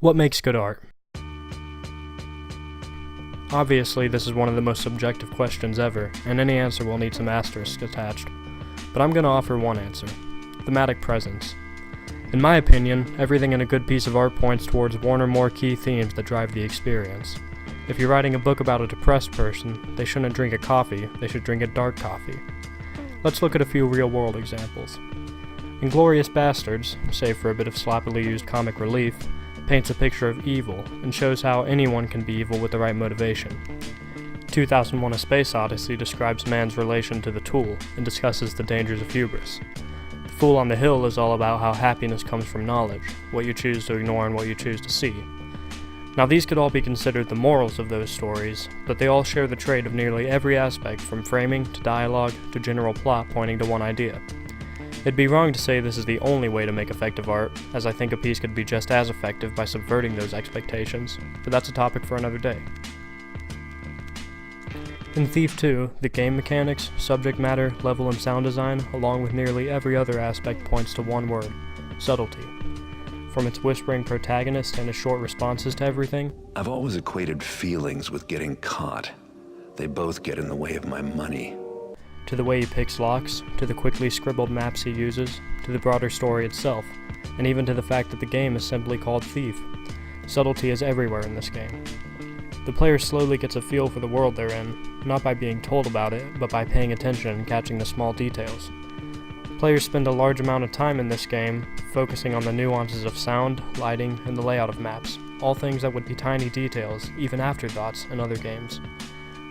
What makes good art? Obviously, this is one of the most subjective questions ever, and any answer will need some asterisks attached. But I'm going to offer one answer: thematic presence. In my opinion, everything in a good piece of art points towards one or more key themes that drive the experience. If you're writing a book about a depressed person, they shouldn't drink a coffee, they should drink a dark coffee. Let's look at a few real-world examples. Inglourious Basterds, save for a bit of sloppily used comic relief, paints a picture of evil and shows how anyone can be evil with the right motivation. 2001: A Space Odyssey describes man's relation to the tool and discusses the dangers of hubris. The Fool on the Hill is all about how happiness comes from knowledge, what you choose to ignore and what you choose to see. Now these could all be considered the morals of those stories, but they all share the trait of nearly every aspect from framing to dialogue to general plot pointing to one idea. It'd be wrong to say this is the only way to make effective art, as I think a piece could be just as effective by subverting those expectations, but that's a topic for another day. In Thief 2, the game mechanics, subject matter, level and sound design, along with nearly every other aspect points to one word: subtlety. From its whispering protagonist and his short responses to everything. I've always equated feelings with getting caught. They both get in the way of my money. To the way he picks locks, to the quickly scribbled maps he uses, to the broader story itself, and even to the fact that the game is simply called Thief. Subtlety is everywhere in this game. The player slowly gets a feel for the world they're in, not by being told about it, but by paying attention and catching the small details. Players spend a large amount of time in this game focusing on the nuances of sound, lighting, and the layout of maps, all things that would be tiny details, even afterthoughts, in other games.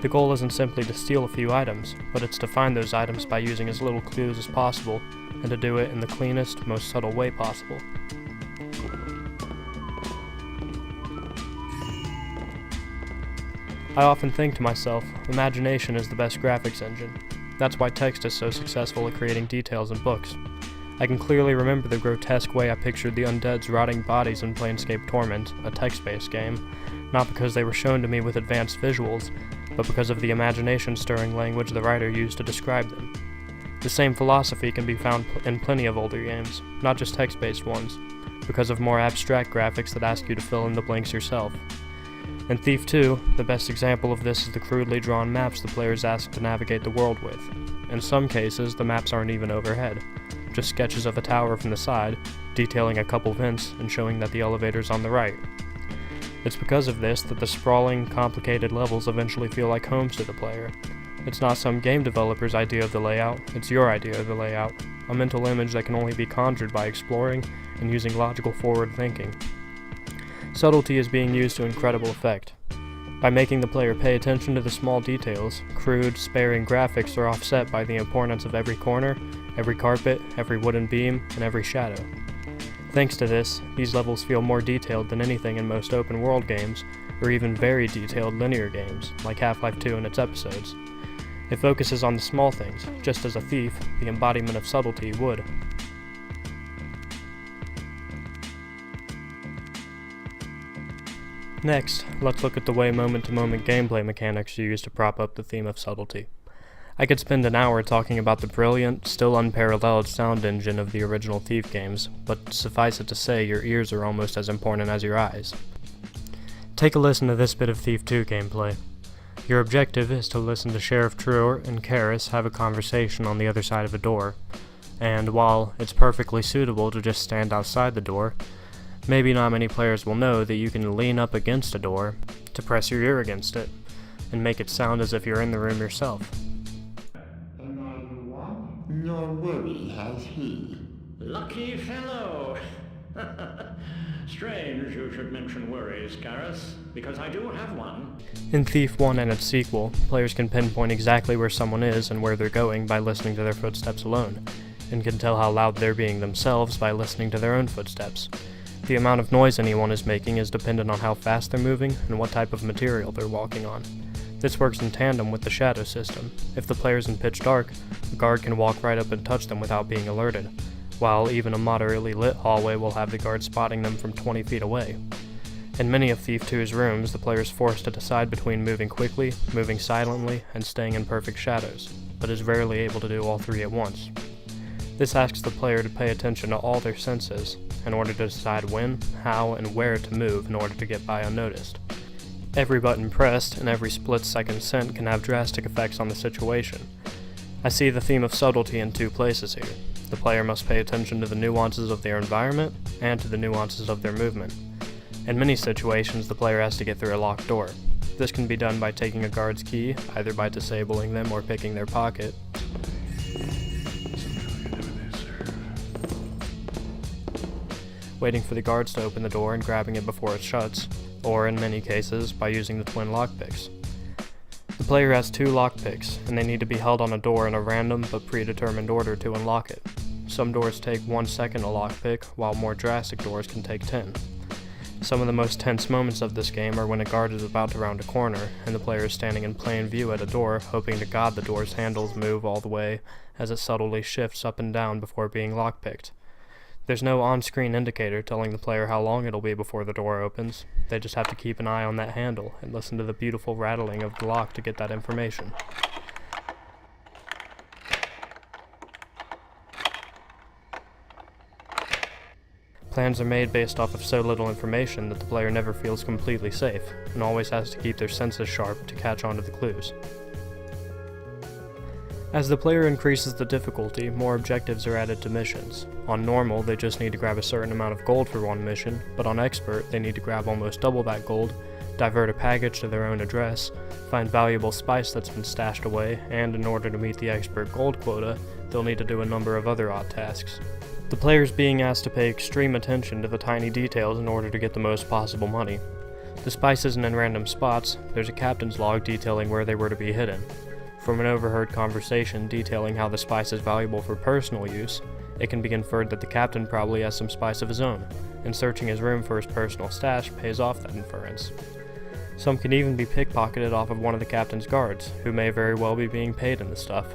The goal isn't simply to steal a few items, but it's to find those items by using as little clues as possible, and to do it in the cleanest, most subtle way possible. I often think to myself, imagination is the best graphics engine. That's why text is so successful at creating details in books. I can clearly remember the grotesque way I pictured the undead's rotting bodies in Planescape Torment, a text-based game, not because they were shown to me with advanced visuals, but because of the imagination-stirring language the writer used to describe them. The same philosophy can be found in plenty of older games, not just text-based ones, because of more abstract graphics that ask you to fill in the blanks yourself. In Thief 2, the best example of this is the crudely drawn maps the players ask to navigate the world with. In some cases, the maps aren't even overhead, just sketches of a tower from the side, detailing a couple vents and showing that the elevator's on the right. It's because of this that the sprawling, complicated levels eventually feel like homes to the player. It's not some game developer's idea of the layout, it's your idea of the layout, a mental image that can only be conjured by exploring and using logical forward thinking. Subtlety is being used to incredible effect. By making the player pay attention to the small details, crude, sparing graphics are offset by the importance of every corner, every carpet, every wooden beam, and every shadow. Thanks to this, these levels feel more detailed than anything in most open-world games, or even very detailed linear games, like Half-Life 2 and its episodes. It focuses on the small things, just as a thief, the embodiment of subtlety, would. Next, let's look at the way moment-to-moment gameplay mechanics are used to prop up the theme of subtlety. I could spend an hour talking about the brilliant, still unparalleled sound engine of the original Thief games, but suffice it to say your ears are almost as important as your eyes. Take a listen to this bit of Thief 2 gameplay. Your objective is to listen to Sheriff Truer and Karis have a conversation on the other side of a door, and while it's perfectly suitable to just stand outside the door, maybe not many players will know that you can lean up against a door to press your ear against it, and make it sound as if you're in the room yourself. Nor worry has he. Lucky fellow! Strange you should mention worries, Karis, because I do have one. In Thief 1 and its sequel, players can pinpoint exactly where someone is and where they're going by listening to their footsteps alone, and can tell how loud they're being themselves by listening to their own footsteps. The amount of noise anyone is making is dependent on how fast they're moving and what type of material they're walking on. This works in tandem with the shadow system. If the player's in pitch dark, the guard can walk right up and touch them without being alerted, while even a moderately lit hallway will have the guard spotting them from 20 feet away. In many of Thief 2's rooms, the player is forced to decide between moving quickly, moving silently, and staying in perfect shadows, but is rarely able to do all three at once. This asks the player to pay attention to all their senses, in order to decide when, how, and where to move in order to get by unnoticed. Every button pressed and every split-second sent can have drastic effects on the situation. I see the theme of subtlety in two places here. The player must pay attention to the nuances of their environment and to the nuances of their movement. In many situations, the player has to get through a locked door. This can be done by taking a guard's key, either by disabling them or picking their pocket, waiting for the guards to open the door and grabbing it before it shuts, or in many cases, by using the twin lockpicks. The player has 2 lockpicks, and they need to be held on a door in a random but predetermined order to unlock it. Some doors take 1 second to lockpick, while more drastic doors can take 10. Some of the most tense moments of this game are when a guard is about to round a corner, and the player is standing in plain view at a door, hoping to God the door's handles move all the way as it subtly shifts up and down before being lockpicked. There's no on-screen indicator telling the player how long it'll be before the door opens. They just have to keep an eye on that handle and listen to the beautiful rattling of the lock to get that information. Plans are made based off of so little information that the player never feels completely safe, and always has to keep their senses sharp to catch on to the clues. As the player increases the difficulty, more objectives are added to missions. On normal, they just need to grab a certain amount of gold for one mission, but on expert, they need to grab almost double that gold, divert a package to their own address, find valuable spice that's been stashed away, and in order to meet the expert gold quota, they'll need to do a number of other odd tasks. The player's being asked to pay extreme attention to the tiny details in order to get the most possible money. The spice isn't in random spots, there's a captain's log detailing where they were to be hidden. From an overheard conversation detailing how the spice is valuable for personal use, it can be inferred that the captain probably has some spice of his own, and searching his room for his personal stash pays off that inference. Some can even be pickpocketed off of one of the captain's guards, who may very well be being paid in the stuff.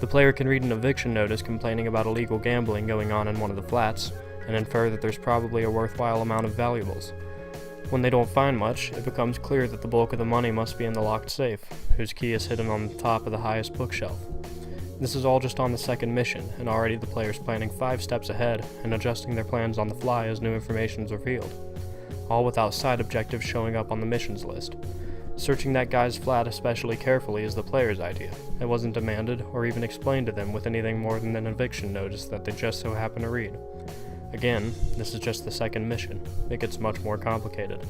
The player can read an eviction notice complaining about illegal gambling going on in one of the flats, and infer that there's probably a worthwhile amount of valuables. When they don't find much, it becomes clear that the bulk of the money must be in the locked safe, whose key is hidden on the top of the highest bookshelf. This is all just on the second mission, and already the player's planning 5 steps ahead and adjusting their plans on the fly as new information is revealed, all without side objectives showing up on the missions list. Searching that guy's flat especially carefully is the player's idea. It wasn't demanded or even explained to them with anything more than an eviction notice that they just so happen to read. Again, this is just the second mission. It gets much more complicated.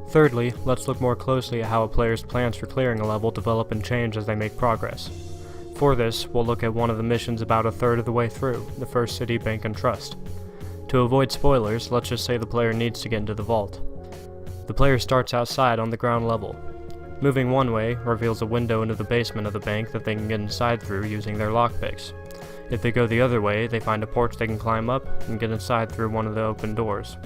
Thirdly, let's look more closely at how a player's plans for clearing a level develop and change as they make progress. For this, we'll look at one of the missions about a third of the way through, the First City Bank and Trust. To avoid spoilers, let's just say the player needs to get into the vault. The player starts outside on the ground level. Moving one way reveals a window into the basement of the bank that they can get inside through using their lockpicks. If they go the other way, they find a porch they can climb up and get inside through one of the open doors.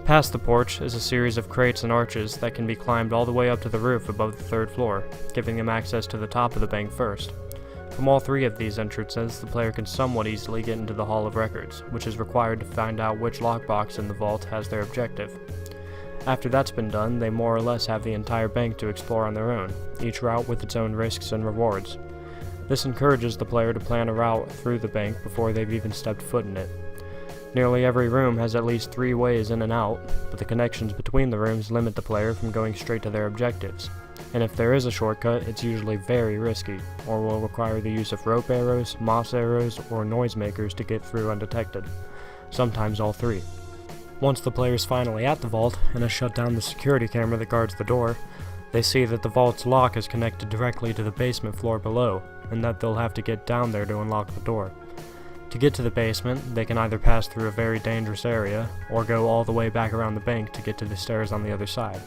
Past the porch is a series of crates and arches that can be climbed all the way up to the roof above the 3rd floor, giving them access to the top of the bank first. From all 3 of these entrances, the player can somewhat easily get into the Hall of Records, which is required to find out which lockbox in the vault has their objective. After that's been done, they more or less have the entire bank to explore on their own, each route with its own risks and rewards. This encourages the player to plan a route through the bank before they've even stepped foot in it. Nearly every room has at least 3 ways in and out, but the connections between the rooms limit the player from going straight to their objectives. And if there is a shortcut, it's usually very risky, or will require the use of rope arrows, moss arrows, or noisemakers to get through undetected. Sometimes all 3. Once the player's finally at the vault and has shut down the security camera that guards the door, they see that the vault's lock is connected directly to the basement floor below, and that they'll have to get down there to unlock the door. To get to the basement, they can either pass through a very dangerous area, or go all the way back around the bank to get to the stairs on the other side.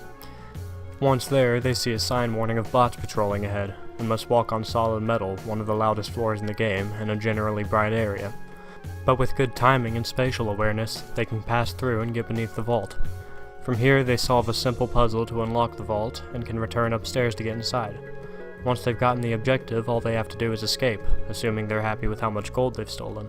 Once there, they see a sign warning of bots patrolling ahead, and must walk on solid metal, one of the loudest floors in the game, in a generally bright area. But with good timing and spatial awareness, they can pass through and get beneath the vault. From here, they solve a simple puzzle to unlock the vault, and can return upstairs to get inside. Once they've gotten the objective, all they have to do is escape, assuming they're happy with how much gold they've stolen.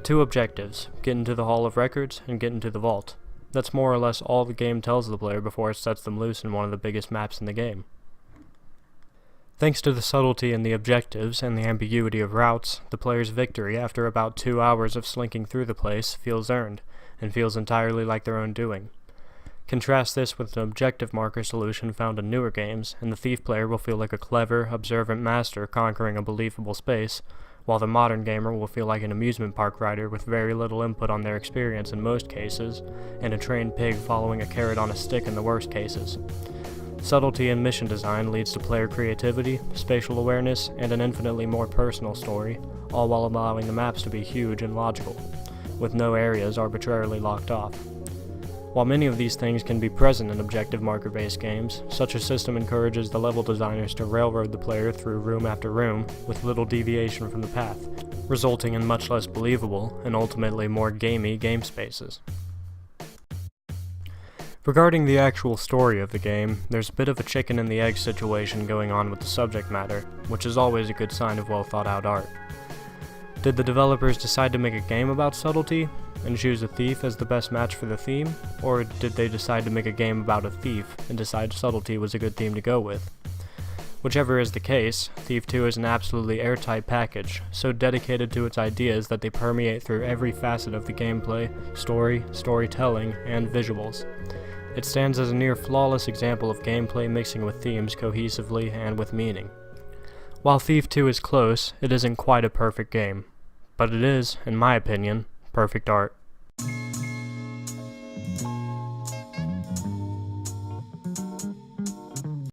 2 objectives: get into the Hall of Records and get into the vault. That's more or less all the game tells the player before it sets them loose in one of the biggest maps in the game. Thanks to the subtlety in the objectives and the ambiguity of routes, the player's victory after about 2 hours of slinking through the place feels earned, and feels entirely like their own doing. Contrast this with an objective marker solution found in newer games, and the thief player will feel like a clever, observant master conquering a believable space, while the modern gamer will feel like an amusement park rider with very little input on their experience in most cases, and a trained pig following a carrot on a stick in the worst cases. Subtlety in mission design leads to player creativity, spatial awareness, and an infinitely more personal story, all while allowing the maps to be huge and logical, with no areas arbitrarily locked off. While many of these things can be present in objective marker-based games, such a system encourages the level designers to railroad the player through room after room with little deviation from the path, resulting in much less believable and ultimately more gamey game spaces. Regarding the actual story of the game, there's a bit of a chicken and the egg situation going on with the subject matter, which is always a good sign of well thought out art. Did the developers decide to make a game about subtlety, and choose a thief as the best match for the theme, or did they decide to make a game about a thief and decide subtlety was a good theme to go with? Whichever is the case, Thief 2 is an absolutely airtight package, so dedicated to its ideas that they permeate through every facet of the gameplay, story, storytelling, and visuals. It stands as a near flawless example of gameplay mixing with themes cohesively and with meaning. While Thief 2 is close, it isn't quite a perfect game, but it is, in my opinion, perfect art.